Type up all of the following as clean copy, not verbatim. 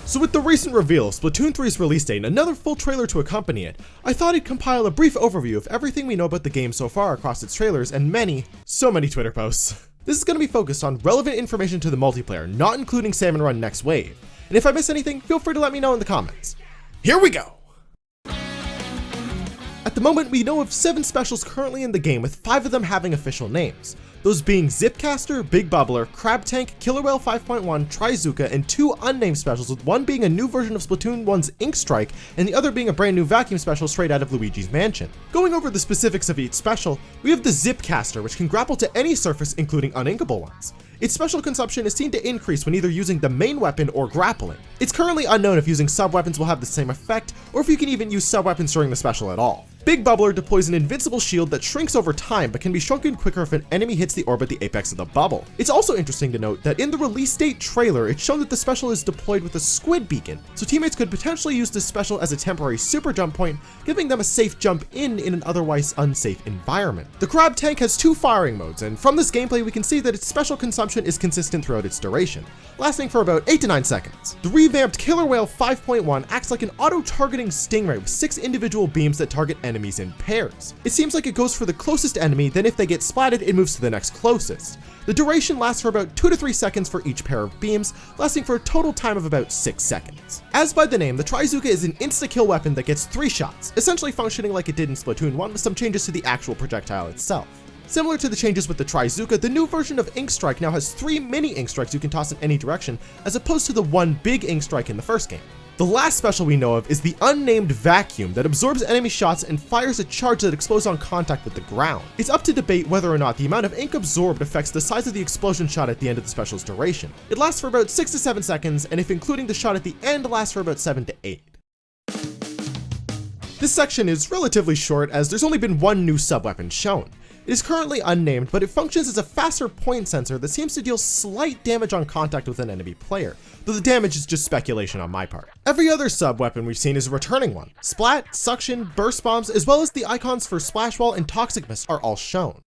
So with the recent reveal of Splatoon 3's release date and another full trailer to accompany it, I thought I'd compile a brief overview of everything we know about the game so far across its trailers and so many Twitter posts. This is going to be focused on relevant information to the multiplayer, not including Salmon Run Next Wave. And if I miss anything, feel free to let me know in the comments. Here we go! At the moment, we know of 7 specials currently in the game, with 5 of them having official names. Those being Zipcaster, Big Bubbler, Crab Tank, Killer Whale 5.1, Trizuka, and 2 unnamed specials, with one being a new version of Splatoon 1's Ink Strike, and the other being a brand new vacuum special straight out of Luigi's Mansion. Going over the specifics of each special, we have the Zipcaster, which can grapple to any surface, including uninkable ones. Its special consumption is seen to increase when either using the main weapon or grappling. It's currently unknown if using sub-weapons will have the same effect, or if you can even use sub-weapons during the special at all. Big Bubbler deploys an invincible shield that shrinks over time but can be shrunken quicker if an enemy hits the orb at the apex of the bubble. It's also interesting to note that in the release date trailer, it's shown that the special is deployed with a squid beacon, so teammates could potentially use this special as a temporary super jump point, giving them a safe jump in an otherwise unsafe environment. The Crab Tank has 2 firing modes, and from this gameplay we can see that its special consumption is consistent throughout its duration, lasting for about 8 to 9 seconds. The revamped Killer Whale 5.1 acts like an auto-targeting stingray with 6 individual beams that target enemies in pairs. It seems like it goes for the closest enemy, then if they get splatted, it moves to the next closest. The duration lasts for about 2 to 3 seconds for each pair of beams, lasting for a total time of about 6 seconds. As by the name, the Trizuka is an insta-kill weapon that gets 3 shots, essentially functioning like it did in Splatoon 1 with some changes to the actual projectile itself. Similar to the changes with the Trizuka, the new version of Ink Strike now has 3 mini Ink Strikes you can toss in any direction, as opposed to the 1 big Ink Strike in the first game. The last special we know of is the unnamed Vacuum that absorbs enemy shots and fires a charge that explodes on contact with the ground. It's up to debate whether or not the amount of ink absorbed affects the size of the explosion shot at the end of the special's duration. It lasts for about 6 to 7 seconds, and if including the shot at the end, lasts for about 7 to 8. This section is relatively short as there's only been 1 new sub-weapon shown. It is currently unnamed, but it functions as a faster point sensor that seems to deal slight damage on contact with an enemy player, though the damage is just speculation on my part. Every other sub-weapon we've seen is a returning one. Splat, Suction, Burst Bombs, as well as the icons for Splash Wall and Toxic Mist are all shown.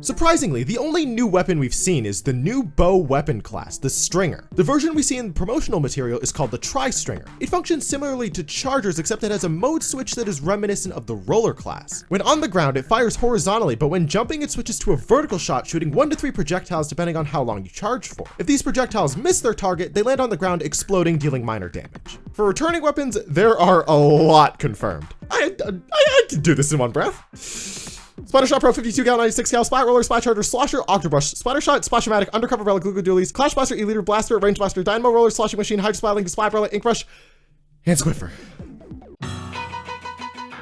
Surprisingly, the only new weapon we've seen is the new bow weapon class, the Stringer. The version we see in the promotional material is called the Tri-Stringer. It functions similarly to Chargers, except it has a mode switch that is reminiscent of the Roller class. When on the ground, it fires horizontally, but when jumping, it switches to a vertical shot, shooting 1 to 3 projectiles depending on how long you charge for. If these projectiles miss their target, they land on the ground, exploding, dealing minor damage. For returning weapons, there are a lot confirmed. I can do this in one breath. Splatter Shot Pro 52 cal 96 cal, Splat Roller, Splat Charger, Slosher, Octobrush, Splatter Shot, Splashomatic, Undercover Relic, Glugo Dualies, Clash Blaster, E-Liter, Blaster, Range Blaster, Dynamo Roller, Sloshing Machine, Hydro Splat Link, Splat Relic, Ink Rush, and Squiffer.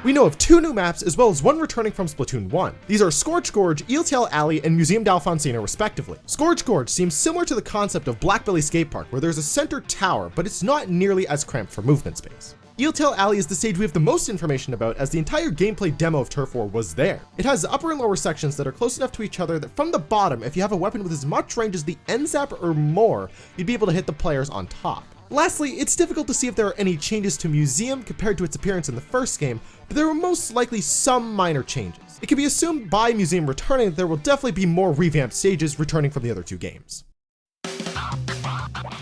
We know of 2 new maps as well as 1 returning from Splatoon 1. These are Scorch Gorge, Eeltail Alley, and Museum d'Alfonsina respectively. Scorch Gorge seems similar to the concept of Blackbelly Skate Park, where there's a center tower, but it's not nearly as cramped for movement space. Eeltail Alley is the stage we have the most information about, as the entire gameplay demo of Turf War was there. It has upper and lower sections that are close enough to each other that from the bottom, if you have a weapon with as much range as the N-Zap or more, you'd be able to hit the players on top. Lastly, it's difficult to see if there are any changes to Museum compared to its appearance in the first game, but there are most likely some minor changes. It can be assumed by Museum returning that there will definitely be more revamped stages returning from the other 2 games.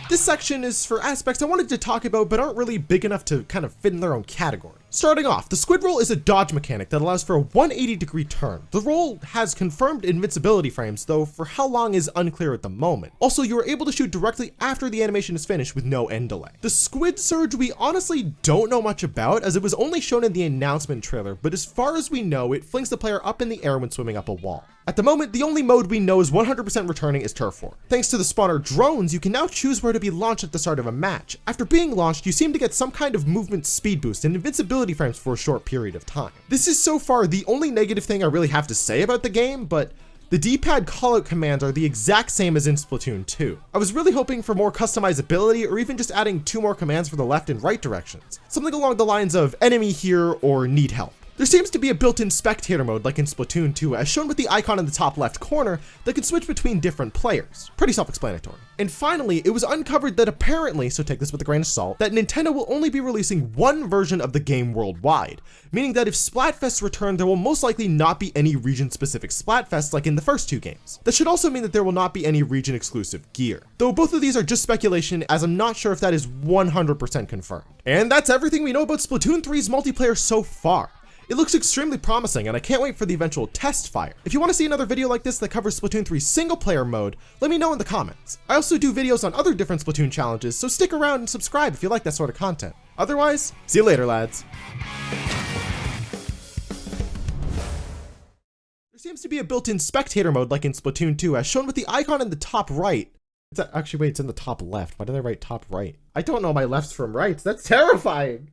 This section is for aspects I wanted to talk about but aren't really big enough to kind of fit in their own category. Starting off, the squid roll is a dodge mechanic that allows for a 180-degree turn. The roll has confirmed invincibility frames, though for how long is unclear at the moment. Also, you are able to shoot directly after the animation is finished with no end delay. The squid surge we honestly don't know much about, as it was only shown in the announcement trailer, but as far as we know, it flings the player up in the air when swimming up a wall. At the moment, the only mode we know is 100% returning is Turf War. Thanks to the spawner drones, you can now choose where to be launched at the start of a match. After being launched, you seem to get some kind of movement speed boost and invincibility frames for a short period of time. This is so far the only negative thing I really have to say about the game, but the D-pad callout commands are the exact same as in Splatoon 2. I was really hoping for more customizability or even just adding 2 more commands for the left and right directions. Something along the lines of enemy here or need help. There seems to be a built-in spectator mode like in Splatoon 2, as shown with the icon in the top left corner that can switch between different players. Pretty self-explanatory. And finally, it was uncovered that apparently, so take this with a grain of salt, that Nintendo will only be releasing one version of the game worldwide, meaning that if Splatfests return, there will most likely not be any region-specific Splatfests like in the first two games. That should also mean that there will not be any region-exclusive gear. Though both of these are just speculation, as I'm not sure if that is 100% confirmed. And that's everything we know about Splatoon 3's multiplayer so far. It looks extremely promising, and I can't wait for the eventual test fire. If you want to see another video like this that covers Splatoon 3's single player mode, let me know in the comments. I also do videos on other different Splatoon challenges, so stick around and subscribe if you like that sort of content. Otherwise, see you later, lads. There seems to be a built-in spectator mode like in Splatoon 2, as shown with the icon in the top right. Actually, wait, it's in the top left. Why did I write top right? I don't know my lefts from rights. That's terrifying.